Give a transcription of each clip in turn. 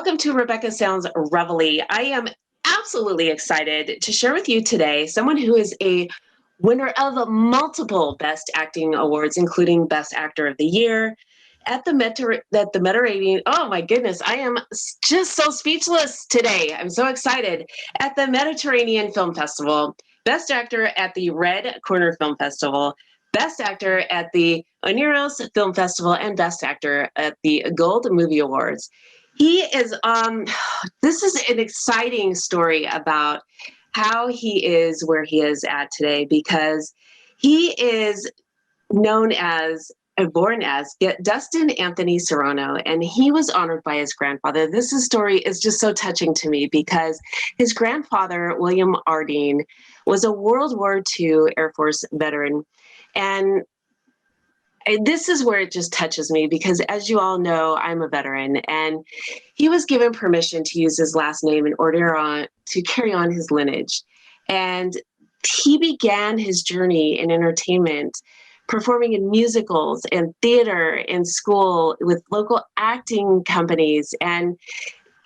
Welcome to Rebecca Sounds Reveille. I am absolutely excited to share with you today someone who is a winner of multiple Best Acting Awards, including Best Actor of the Year at the Mediterranean. Oh my goodness, I am just so speechless today. I'm so excited. At the Mediterranean Film Festival, Best Actor at the Red Corner Film Festival, Best Actor at the Oniros Film Festival, and Best Actor at the Gold Movie Awards. He is, this is an exciting story about how he is where he is at today, because he is known as, born as Dustin Anthony Serrano, and he was honored by his grandfather. This story is just so touching to me because his grandfather, William Ardine, was a World War II Air Force veteran. And this is where it just touches me because, as you all know, I'm a veteran, and he was given permission to use his last name in order to carry on his lineage. And he began his journey in entertainment, performing in musicals and theater in school with local acting companies. And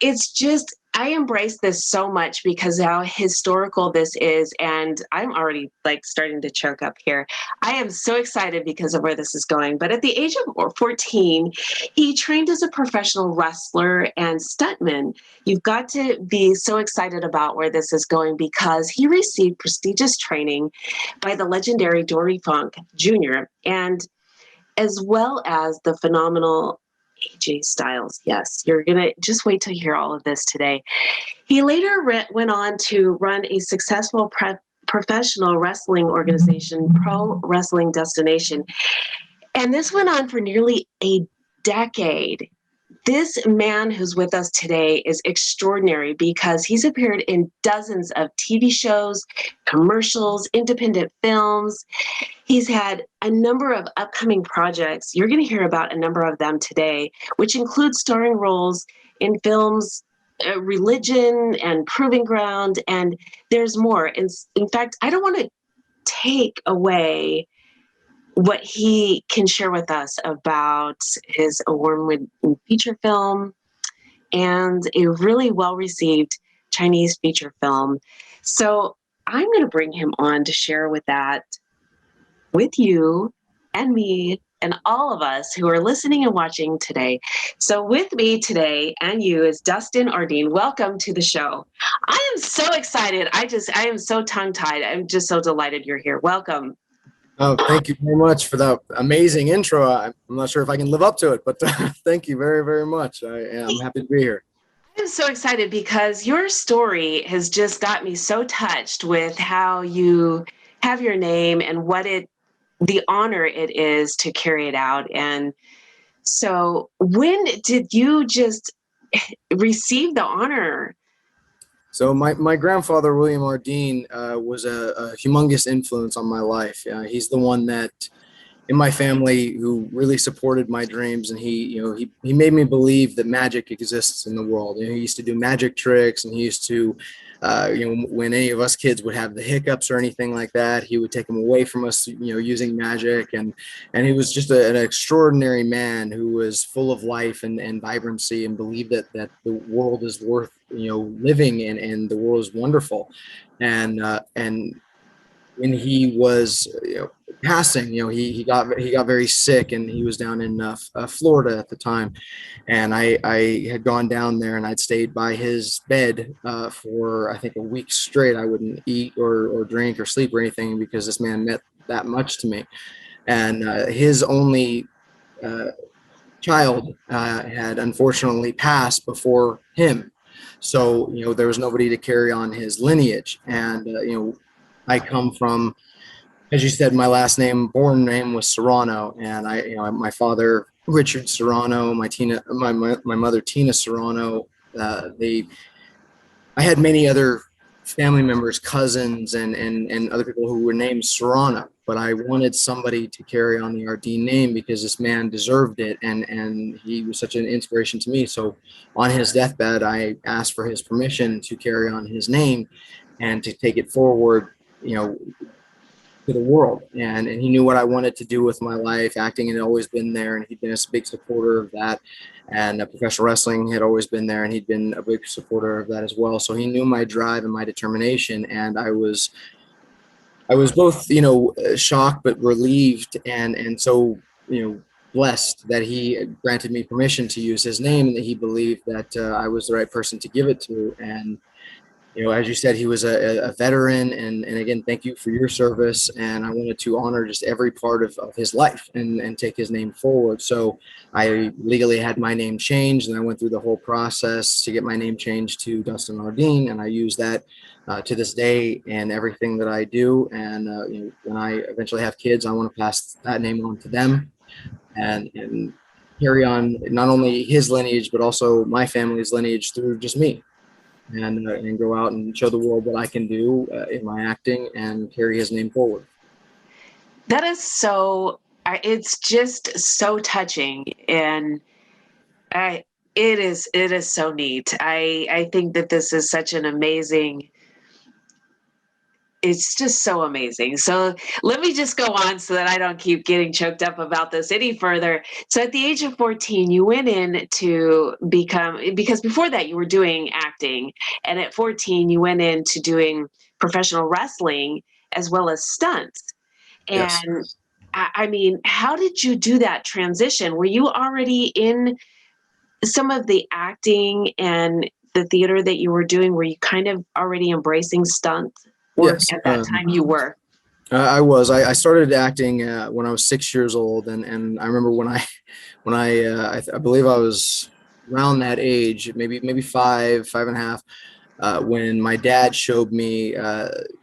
it's just, I embrace this so much because how historical this is. And I'm already like starting to choke up here. I am so excited because of where this is going. But at the age of 14, he trained as a professional wrestler and stuntman. You've got to be so excited about where this is going because he received prestigious training by the legendary Dory Funk Jr. and as well as the phenomenal AJ Styles. Yes, you're going to just wait till you hear all of this today. He later went on to run a successful professional wrestling organization, Pro Wrestling Destination. And this went on for nearly a decade. This man who's with us today is extraordinary because he's appeared in dozens of TV shows, commercials, independent films. He's had a number of upcoming projects. You're going to hear about a number of them today, which include starring roles in films, Religion and Proving Ground, and there's more. In fact, I don't want to take away what he can share with us about his award-winning feature film and a really well-received Chinese feature film. So I'm going to bring him on to share with you and me and all of us who are listening and watching today. So with me today and you is Dustin Ardine. Welcome to the show. I am so excited. I am so tongue-tied. I'm just so delighted you're here. Welcome. Oh, thank you very much for that amazing intro. I'm not sure if I can live up to it, but thank you very, very much. I'm happy to be here. I'm so excited because your story has just got me so touched with how you have your name and the honor it is to carry it out. And so when did you just receive the honor? So my grandfather, William Ardine, was a humongous influence on my life. He's the one that in my family who really supported my dreams, and he made me believe that magic exists in the world. He used to do magic tricks, and he used to, when any of us kids would have the hiccups or anything like that, he would take them away from us, using magic. And he was just an extraordinary man who was full of life and vibrancy, and believed that the world is worth living and the world is wonderful. And when he was passing, he got very sick, and he was down in Florida at the time, and I had gone down there, and I'd stayed by his bed for I think a week straight. I wouldn't eat or drink or sleep or anything because this man meant that much to me. And his only child had unfortunately passed before him, so there was nobody to carry on his lineage. And I come from, as you said, my last name, born name was Serrano, and my father, Richard Serrano, my mother, Tina Serrano. I had many other family members, cousins, and other people who were named Serrano, but I wanted somebody to carry on the Ardine name because this man deserved it, and he was such an inspiration to me. So on his deathbed, I asked for his permission to carry on his name and to take it forward, to the world, and he knew what I wanted to do with my life. Acting had always been there, and he'd been a big supporter of that. And professional wrestling had always been there, and he'd been a big supporter of that as well. So he knew my drive and my determination, and I was both, shocked but relieved, and so, blessed that he granted me permission to use his name, and that he believed that I was the right person to give it to. And as you said, he was a veteran, and again, thank you for your service. And I wanted to honor just every part of his life and take his name forward. So I legally had my name changed, and I went through the whole process to get my name changed to Dustin Ardine, and I use that to this day in everything that I do. And when I eventually have kids, I want to pass that name on to them, and carry on not only his lineage but also my family's lineage through just me. And go out and show the world what I can do in my acting and carry his name forward. That is it's just so touching, and it is so neat. I think that this is such an amazing, it's just so amazing. So let me just go on so that I don't keep getting choked up about this any further. So at the age of 14, you went in to because before that you were doing acting, and at 14 you went into doing professional wrestling as well as stunts. Yes. And I mean, how did you do that transition? Were you already in some of the acting and the theater that you were doing? Were you kind of already embracing stunts? Or Yes. at that time you were? I was. I started acting when I was 6 years old, and I remember I believe I was around that age, maybe five and a half, when my dad showed me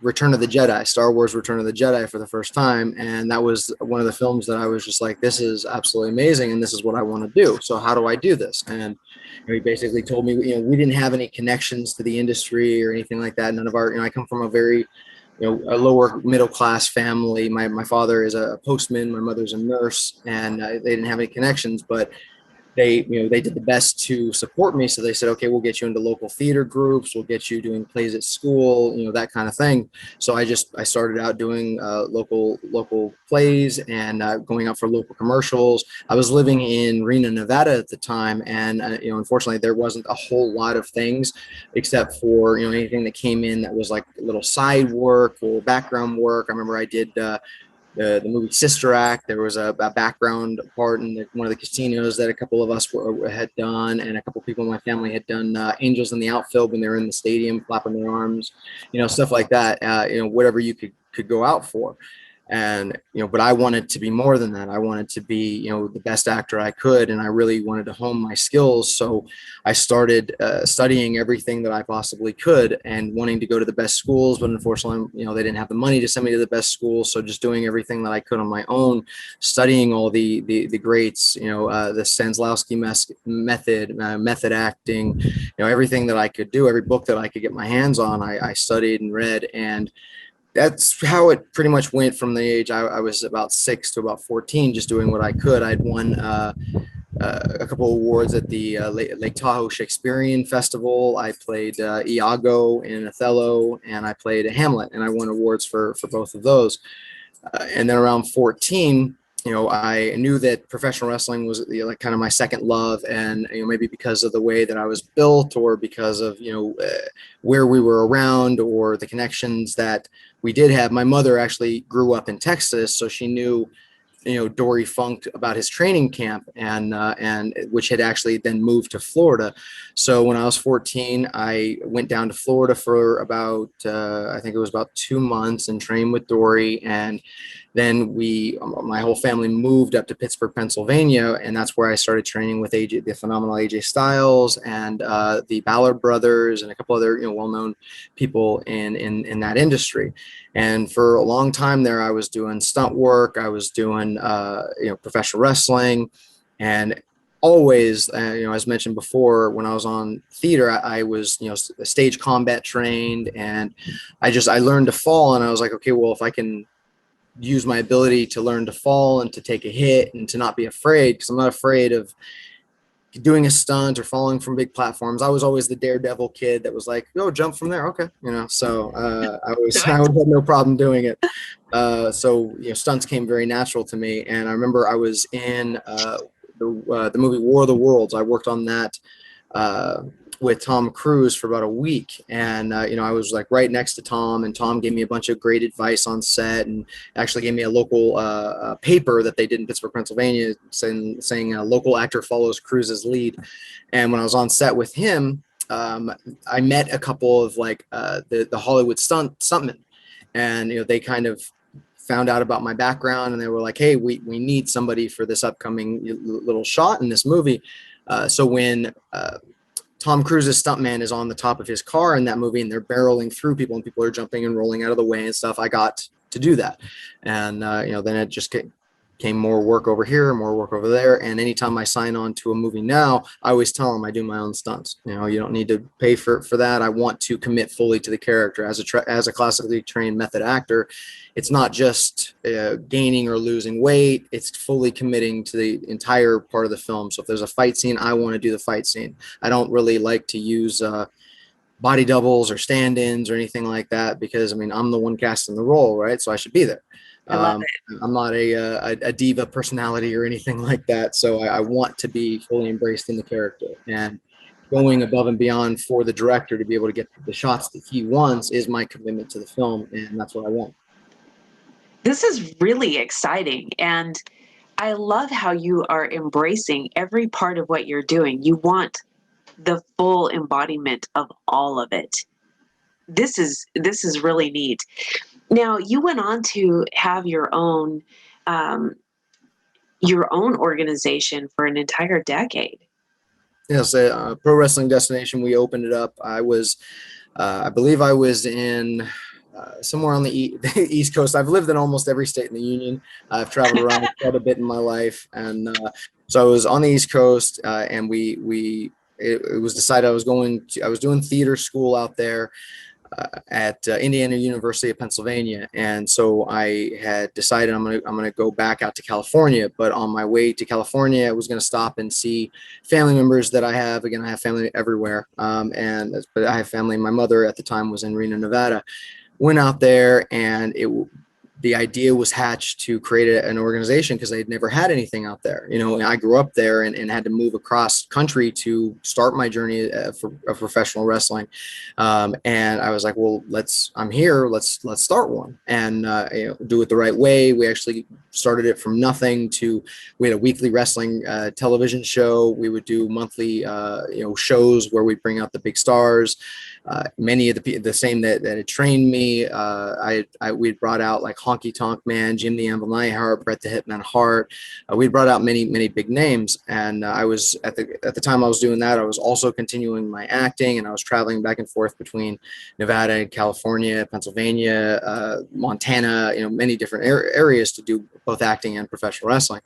Return of the Jedi, Star Wars Return of the Jedi for the first time, and that was one of the films that I was just like, this is absolutely amazing, and this is what I want to do. So how do I do this? And he basically told me, we didn't have any connections to the industry or anything like that. None of our, I come from a very, a lower middle class family. My father is a postman, my mother's a nurse, and they didn't have any connections, but they did the best to support me. So they said, okay, we'll get you into local theater groups, we'll get you doing plays at school, that kind of thing. So I started out doing local plays and going out for local commercials. I was living in Reno, Nevada at the time, and unfortunately there wasn't a whole lot of things except for anything that came in that was like a little side work or background work. I remember I did the movie Sister Act. There was a background part in one of the casinos that a couple of us had done, and a couple people in my family had done Angels in the Outfield when they were in the stadium flapping their arms, stuff like that. Whatever you could go out for. And but I wanted to be more than that. I wanted to be the best actor I could, and I really wanted to hone my skills. So I started studying everything that I possibly could, and wanting to go to the best schools. But unfortunately, they didn't have the money to send me to the best schools. So just doing everything that I could on my own, studying all the greats, the Stanislavski method, method acting, everything that I could do, every book that I could get my hands on, I studied and read. And that's how it pretty much went from the age I was about 6 to about 14, just doing what I could. I'd won a couple of awards at the Lake Tahoe Shakespearean Festival. I played Iago in Othello, and I played Hamlet, and I won awards for both of those. And then around 14, I knew that professional wrestling was like kind of my second love, and maybe because of the way that I was built, or because of where we were around, or the connections that we did have. My mother actually grew up in Texas, so she knew Dory Funk about his training camp, and which had actually then moved to Florida. So when I was 14, I went down to Florida for about I think it was about 2 months, and trained with Dory. And then my whole family moved up to Pittsburgh, Pennsylvania, and that's where I started training with the phenomenal AJ Styles, and the Ballard brothers, and a couple other well-known people in that industry. And for a long time there, I was doing stunt work, I was doing professional wrestling, and always, as mentioned before, when I was on theater, I was stage combat trained, and I learned to fall, and I was like, okay, well, if I can use my ability to learn to fall and to take a hit and to not be afraid, because I'm not afraid of doing a stunt or falling from big platforms. I was always the daredevil kid that was like, "Oh, jump from there, okay," So I always had no problem doing it. So stunts came very natural to me. And I remember I was in the movie War of the Worlds. I worked on that with Tom Cruise for about a week, and I was like right next to Tom, and Tom gave me a bunch of great advice on set, and actually gave me a local paper that they did in Pittsburgh, Pennsylvania, saying a local actor follows Cruise's lead. And when I was on set with him, I met a couple of like the Hollywood stuntmen, and they kind of found out about my background, and they were like, "Hey, we need somebody for this upcoming little shot in this movie." So when Tom Cruise's stuntman is on the top of his car in that movie, and they're barreling through people, and people are jumping and rolling out of the way and stuff, I got to do that. And then it just came more work over here, more work over there. And anytime I sign on to a movie now, I always tell them I do my own stunts. You don't need to pay for that. I want to commit fully to the character. As a classically trained method actor, it's not just gaining or losing weight. It's fully committing to the entire part of the film. So if there's a fight scene, I want to do the fight scene. I don't really like to use body doubles or stand-ins or anything like that, because I'm the one casting the role, right? So I should be there. I love it. I'm not a diva personality or anything like that. So I want to be fully embraced in the character, and going above and beyond for the director to be able to get the shots that he wants is my commitment to the film. And that's what I want. This is really exciting. And I love how you are embracing every part of what you're doing. You want the full embodiment of all of it. This is really neat. Now, you went on to have your own organization for an entire decade. Yes, Pro Wrestling Destination. We opened it up. I believe I was in somewhere on the East Coast. I've lived in almost every state in the union. I've traveled around quite a bit in my life, and so I was on the East Coast, and it was decided I was doing theater school out there at Indiana University of Pennsylvania. And so I had decided I'm gonna go back out to California. But on my way to California, I was gonna stop and see family members that I have. Again, I have family everywhere, but I have family. My mother at the time was in Reno, Nevada. Went out there, and the idea was hatched to create an organization, because they'd never had anything out there. I grew up there and had to move across country to start my journey of professional wrestling. And I was like, well, I'm here. Let's start one, and do it the right way. We actually started it from nothing we had a weekly wrestling television show. We would do monthly shows where we bring out the big stars. Many of the same that had trained me. We'd brought out like Honky Tonk Man, Jim the Anvil Neidhart, Bret the Hitman Hart. We'd brought out many big names, and I was at the time I was doing that. I was also continuing my acting, and I was traveling back and forth between Nevada, California, Pennsylvania, Montana. Many different areas to do both acting and professional wrestling.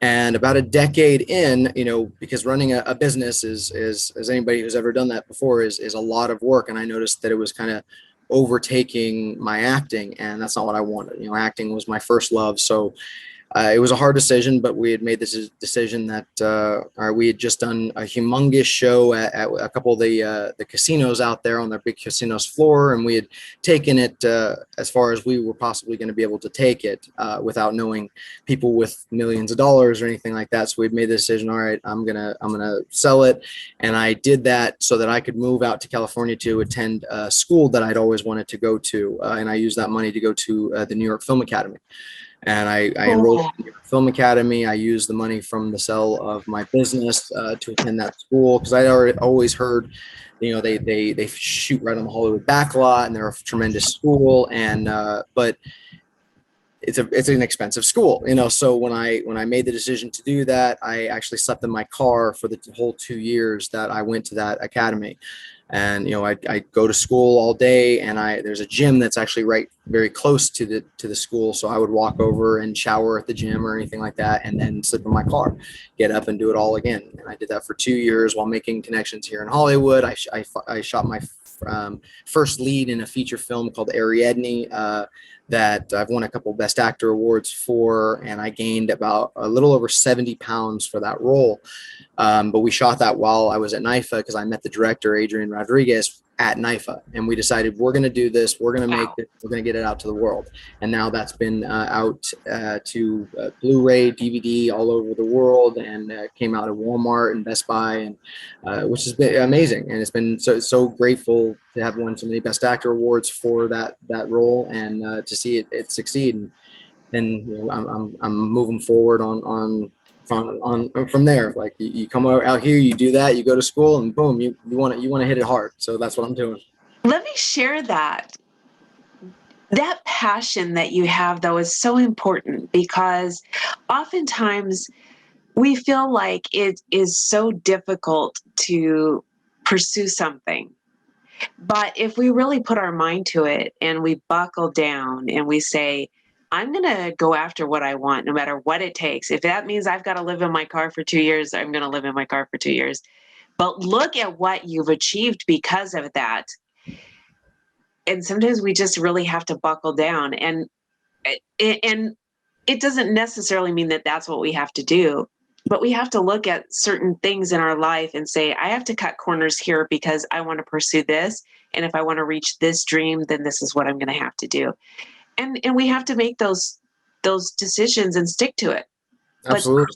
And about a decade in, because running a business is, as anybody who's ever done that before, is a lot of work. And I noticed that it was kind of overtaking my acting, and that's not what I wanted. Acting was my first love. So it was a hard decision, but we had made this decision that we had just done a humongous show at a couple of the casinos out there on their big casinos floor, and we had taken it as far as we were possibly going to be able to take it without knowing people with millions of dollars or anything like that. So we had made the decision. All right, I'm gonna sell it, and I did that so that I could move out to California to attend a school that I'd always wanted to go to, and I used that money to go to the New York Film Academy. And I enrolled in the Film Academy. I used the money from the sale of my business to attend that school, because I always heard, they shoot right on the Hollywood backlot, and they're a tremendous school. And but it's an expensive school, So when I made the decision to do that, I actually slept in my car for the whole 2 years that I went to that academy. And I go to school all day, and there's a gym that's actually right very close to the school, so I would walk over and shower at the gym or anything like that, and then sleep in my car, get up and do it all again. And I did that for 2 years while making connections here in Hollywood. I shot my first lead in a feature film called Ariadne, that I've won a couple Best Actor awards for, and I gained about a little over 70 pounds for that role. But we shot that while I was at NIFA, because I met the director, Adrian Rodriguez, at NIFA, and we decided we're going to do this. We're going to make it. We're going to get it out to the world. And now that's been out to Blu-ray, DVD all over the world, and came out at Walmart and Best Buy, and which has been amazing. And it's been so grateful to have won so many Best Actor awards for that role, and to see it succeed. And you know, I'm moving forward from there. Like you come out here, you do that, you go to school, and boom, you want to hit it hard. So that's what I'm doing. Let me share that. That passion that you have, though, is so important, because oftentimes we feel like it is so difficult to pursue something. But if we really put our mind to it and we buckle down and we say, I'm going to go after what I want, no matter what it takes. If that means I've got to live in my car for 2 years, I'm going to live in my car for 2 years. But look at what you've achieved because of that. And sometimes we just really have to buckle down. And it doesn't necessarily mean that that's what we have to do, but we have to look at certain things in our life and say, I have to cut corners here because I want to pursue this. And if I want to reach this dream, then this is what I'm going to have to do. And we have to make those decisions and stick to it. Absolutely.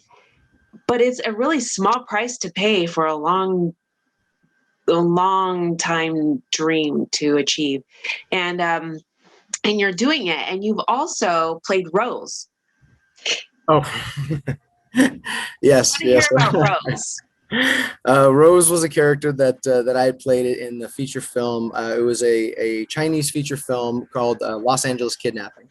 But it's a really small price to pay for a long time dream to achieve. And you're doing it. And you've also played Rose. Oh, yes. Hear about Rose. Rose was a character that I had played in the feature film. It was a Chinese feature film called Los Angeles Kidnapping.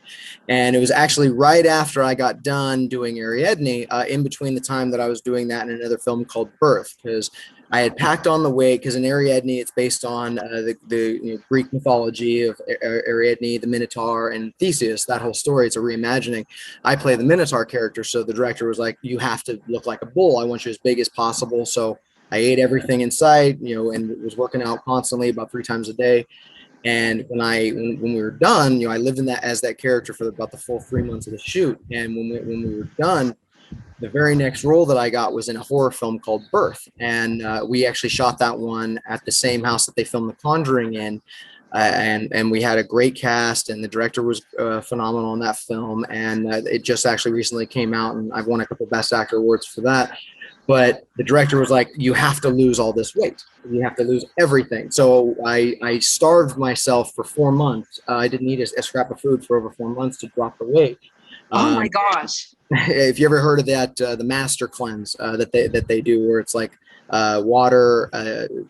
And it was actually right after I got done doing Ariadne, in between the time that I was doing that and another film called Birth, because I had packed on the weight, because in Ariadne, it's based on the Greek mythology of Ariadne, the Minotaur, and Theseus. That whole story, it's a reimagining. I play the Minotaur character, so the director was like, you have to look like a bull. I want you as big as possible. So I ate everything in sight, and was working out constantly about 3 times a day. And when we were done, I lived in that as that character for about the full 3 months of the shoot. And when we were done, the very next role that I got was in a horror film called Birth. And we actually shot that one at the same house that they filmed The Conjuring in. And we had a great cast, and the director was phenomenal in that film. And it just actually recently came out, and I've won a couple Best Actor awards for that. But the director was like, you have to lose all this weight. You have to lose everything. So I starved myself for 4 months. I didn't eat a scrap of food for over 4 months to drop the weight. Oh my gosh. If you ever heard of that, the master cleanse that they do, where it's like water,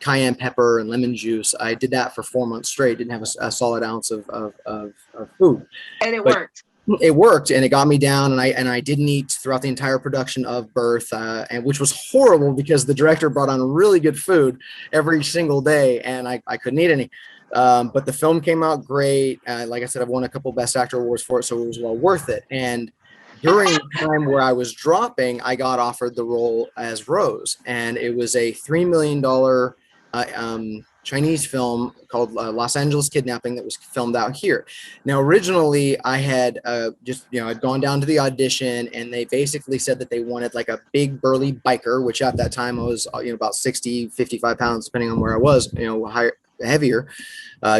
cayenne pepper, and lemon juice. I did that for 4 months straight. Didn't have a solid ounce of food. And it worked. It worked, and it got me down, and I didn't eat throughout the entire production of Birth, and which was horrible, because the director brought on really good food every single day, and I couldn't eat any. But the film came out great. Like I said, I've won a couple Best Actor awards for it, so it was well worth it. And during the time where I was dropping, I got offered the role as Rose, and it was a $3 million Chinese film called Los Angeles Kidnapping that was filmed out here. Now, originally, I had I'd gone down to the audition, and they basically said that they wanted like a big burly biker, which at that time I was about 60, 55 pounds, depending on where I was, heavier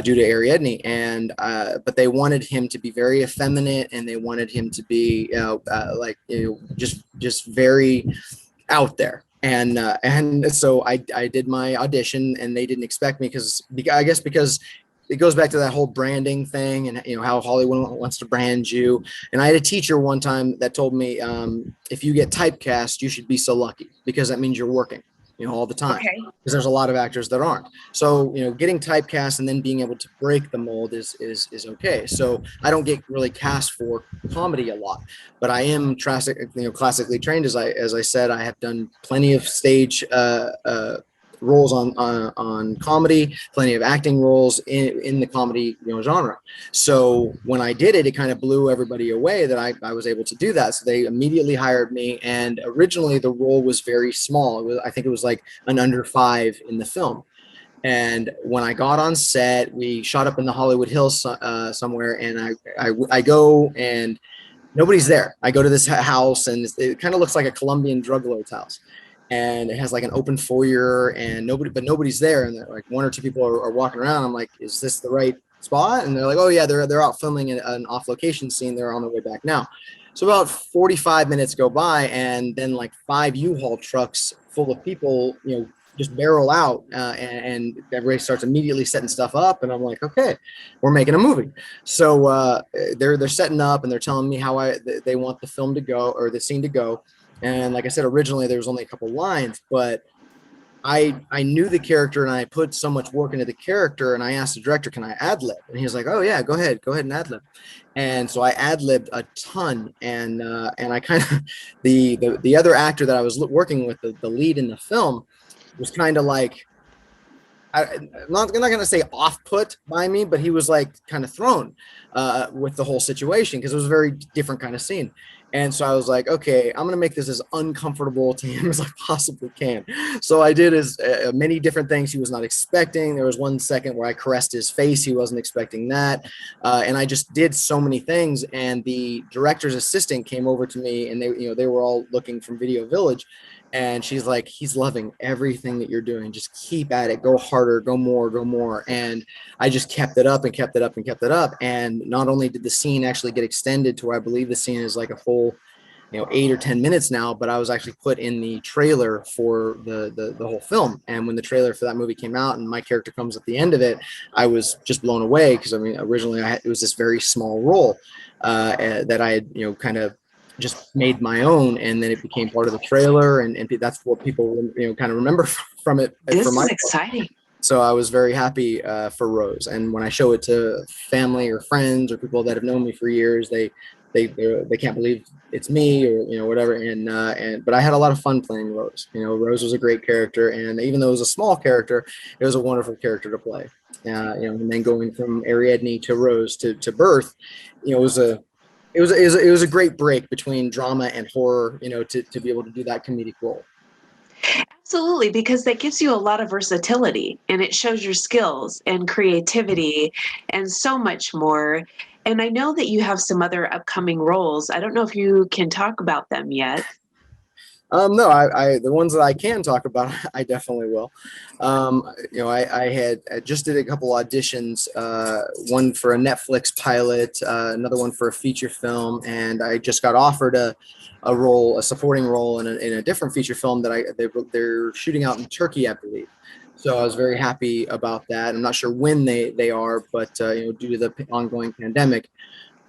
due to Ariadne, and but they wanted him to be very effeminate, and they wanted him to be just very out there. And so I did my audition, and they didn't expect me because it goes back to that whole branding thing, and how Hollywood wants to brand you. And I had a teacher one time that told me, if you get typecast, you should be so lucky, because that means you're working all the time, because there's a lot of actors that aren't. So getting typecast and then being able to break the mold is okay. So I don't get really cast for comedy a lot, but I am classically trained. As I said, I have done plenty of stage roles on comedy, plenty of acting roles in the comedy genre. So when I did it, it kind of blew everybody away that I was able to do that. So they immediately hired me, and originally the role was very small. I think it was like an under 5 in the film. And when I got on set, we shot up in the Hollywood Hills somewhere, and I go and nobody's there. I go to this house, and it kind of looks like a Colombian drug lord's house, and it has like an open foyer, and nobody's there. And like one or two people are walking around. I'm like, is this the right spot? And they're like, oh yeah, they're out filming an off location scene. They're on their way back now. So about 45 minutes go by, and then like 5 U-Haul trucks full of people, just barrel out, and everybody starts immediately setting stuff up. And I'm like, okay, we're making a movie. So they're setting up, and they're telling me how they want the film to go, or the scene to go. And like I said, originally there was only a couple lines, but I knew the character, and I put so much work into the character, and I asked the director, can I ad lib? And he was like, oh yeah, go ahead and ad lib. And so I ad libbed a ton, and I kind of the other actor that I was working with, the lead in the film, was kind of like, I'm not going to say off-put by me, but he was like kind of thrown with the whole situation, because it was a very different kind of scene. And so I was like, okay, I'm going to make this as uncomfortable to him as I possibly can. So I did many different things he was not expecting. There was one second where I caressed his face. He wasn't expecting that. And I just did so many things. And the director's assistant came over to me, and they were all looking from Video Village. And she's like, he's loving everything that you're doing. Just keep at it. Go harder, go more, go more. And I just kept it up and kept it up and kept it up. And not only did the scene actually get extended to where I believe the scene is like a full, 8 or 10 minutes now, but I was actually put in the trailer for the whole film. And when the trailer for that movie came out and my character comes at the end of it, I was just blown away, because originally it was this very small role that I had, kind of just made my own, and then it became part of the trailer, and that's what people kind of remember from it. This is exciting. So I was very happy for Rose, and when I show it to family or friends or people that have known me for years, they can't believe it's me, or whatever. But I had a lot of fun playing Rose. Rose was a great character, and even though it was a small character, it was a wonderful character to play. And then going from Ariadne to Rose to birth, it was a great break between drama and horror, to be able to do that comedic role. Absolutely, because that gives you a lot of versatility, and it shows your skills and creativity and so much more. And I know that you have some other upcoming roles. I don't know if you can talk about them yet. No, I the ones that I can talk about, I definitely will. I just did a couple auditions, one for a Netflix pilot, another one for a feature film, and I just got offered a supporting role in a different feature film that they're shooting out in Turkey, I believe. So I was very happy about that. I'm not sure when they are, but due to the ongoing pandemic.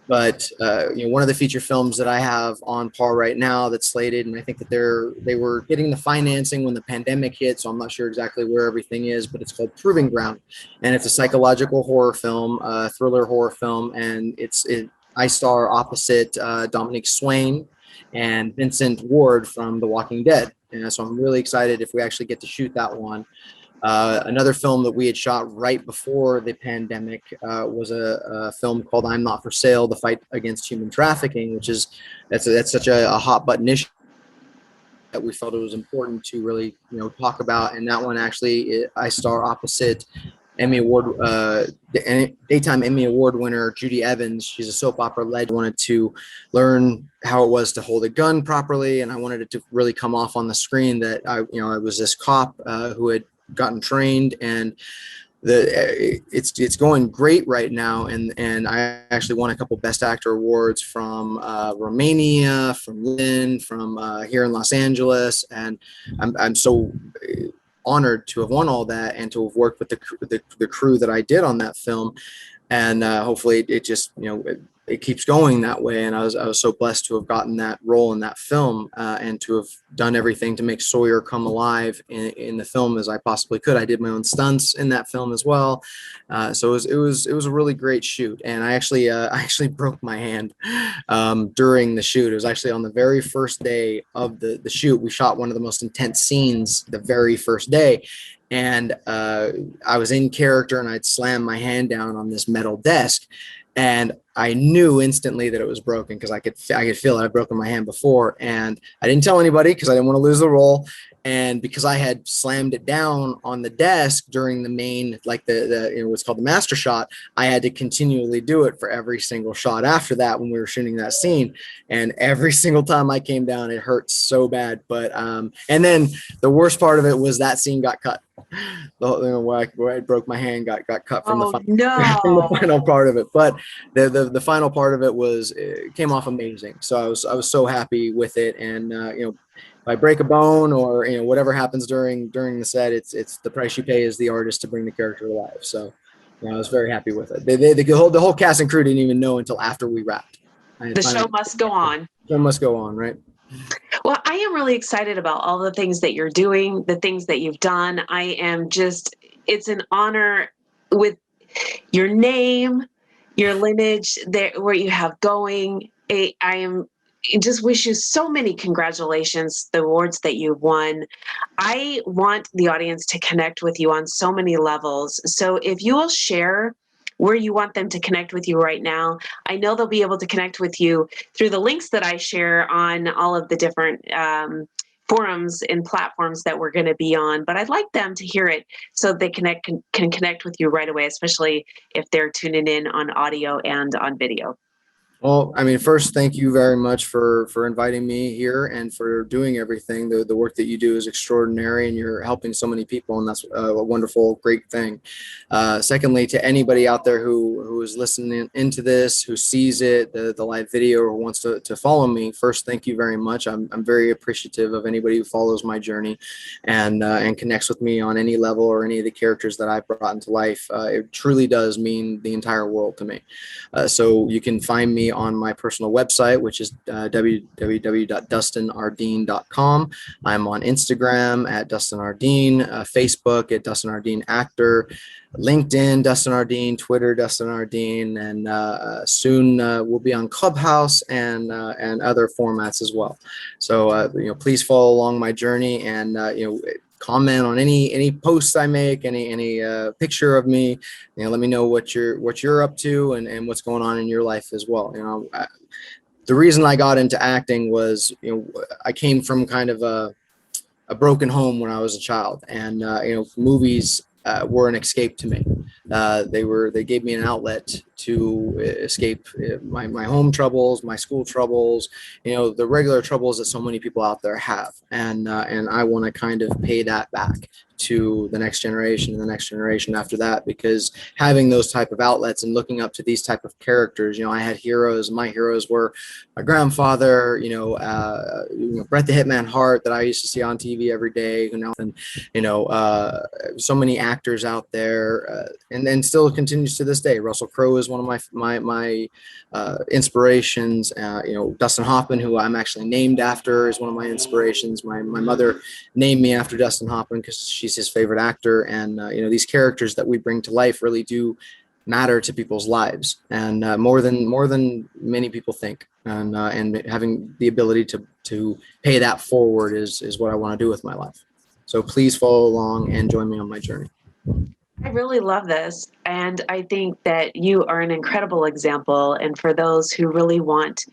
But one of the feature films that I have on par right now that's slated, and I think that they were getting the financing when the pandemic hit, so I'm not sure exactly where everything is, but it's called Proving Ground, and it's a psychological horror film, thriller horror film, and I star opposite Dominique Swain and Vincent Ward from The Walking Dead, and so I'm really excited if we actually get to shoot that one. Another film that we had shot right before the pandemic was a film called I'm Not for Sale: The Fight Against Human Trafficking, which is that's such a hot button issue that we felt it was important to really talk about. And that one actually I star opposite Emmy Award, daytime Emmy Award winner Judy Evans. She's a soap opera legend. I wanted to learn how it was to hold a gun properly, and I wanted it to really come off on the screen that I was this cop who had gotten trained, and it's going great right now, and I actually won a couple Best Actor awards from Romania, from Lynn, from here in Los Angeles, and I'm so honored to have won all that and to have worked with the crew that I did on that film, and hopefully it just it keeps going that way. And I was so blessed to have gotten that role in that film, and to have done everything to make Sawyer come alive in the film as I possibly could. I did my own stunts in that film as well, so it was a really great shoot. And I actually broke my hand during the shoot. It was actually on the very first day of the shoot. We shot one of the most intense scenes the very first day. And I was in character, and I'd slammed my hand down on this metal desk. And I knew instantly that it was broken because I could feel it. I'd broken my hand before, and I didn't tell anybody because I didn't want to lose the role. And because I had slammed it down on the desk during the main, like the what's called the master shot, I had to continually do it for every single shot after that when we were shooting that scene. And every single time I came down, it hurt so bad. But and then the worst part of it was that scene got cut. Where I broke my hand got cut from Oh, from the no. final part of it. But the final part of it came off amazing. So I was so happy with it. And if I break a bone or whatever happens during the set, it's the price you pay as the artist to bring the character to life. So I was very happy with it. The whole cast and crew didn't even know until after we wrapped. The show must go on. The show must go on, right? Well, I am really excited about all the things that you're doing, the things that you've done. It's an honor with your name, your lineage, where you have going. I just wish you so many congratulations, the awards that you've won. I want the audience to connect with you on so many levels. So if you will share where you want them to connect with you right now, I know they'll be able to connect with you through the links that I share on all of the different forums and platforms that we're going to be on. But I'd like them to hear it so they can connect with you right away, especially if they're tuning in on audio and on video. Well, I mean, first, thank you very much for inviting me here and for doing everything. The work that you do is extraordinary, and you're helping so many people, and that's a wonderful, great thing. Secondly, to anybody out there who is listening into this, who sees it, the live video, or wants to follow me, first, thank you very much. I'm very appreciative of anybody who follows my journey and connects with me on any level or any of the characters that I've brought into life. It truly does mean the entire world to me. So you can find me on my personal website, which is www.dustinardine.com. I'm on Instagram at Dustin Ardine, Facebook at Dustin Ardine Actor, LinkedIn Dustin Ardine, Twitter Dustin Ardine, and soon we'll be on Clubhouse and other formats as well. So please follow along my journey and comment on any posts I make, any picture of me. Let me know what you're up to and what's going on in your life as well. The reason I got into acting was I came from kind of a broken home when I was a child, and movies were an escape to me. They gave me an outlet to escape my home troubles, my school troubles, the regular troubles that so many people out there have. And I want to kind of pay that back to the next generation and the next generation after that, because having those type of outlets and looking up to these type of characters, I had heroes. My heroes were my grandfather, Bret the Hitman Hart that I used to see on TV every day, and so many actors out there, and still continues to this day. Russell Crowe is one of my inspirations. Dustin Hoffman, who I'm actually named after, is one of my inspirations. My mother named me after Dustin Hoffman because she's his favorite actor. And these characters that we bring to life really do matter to people's lives, and more than many people think. And having the ability to pay that forward is what I want to do with my life. So please follow along and join me on my journey. I really love this, and I think that you are an incredible example. And for those who really want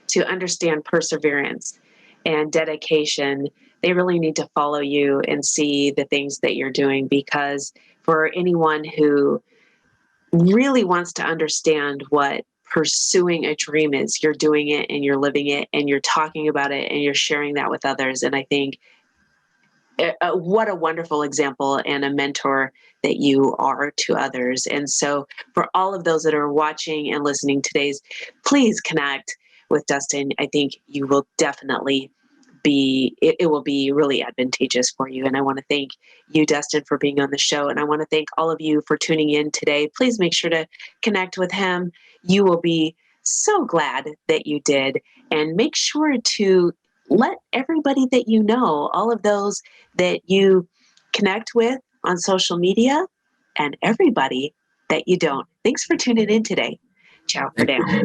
to understand perseverance and dedication, they really need to follow you and see the things that you're doing, because for anyone who really wants to understand what pursuing a dream is, you're doing it and you're living it and you're talking about it and you're sharing that with others. And I think what a wonderful example and a mentor that you are to others. And so for all of those that are watching and listening today, please connect with Dustin. I think you will definitely it will be really advantageous for you. And I want to thank you, Dustin, for being on the show. And I want to thank all of you for tuning in today. Please make sure to connect with him. You will be so glad that you did. And make sure to let everybody that you know, all of those that you connect with on social media, and everybody that you don't. Thanks for tuning in today. Ciao for now.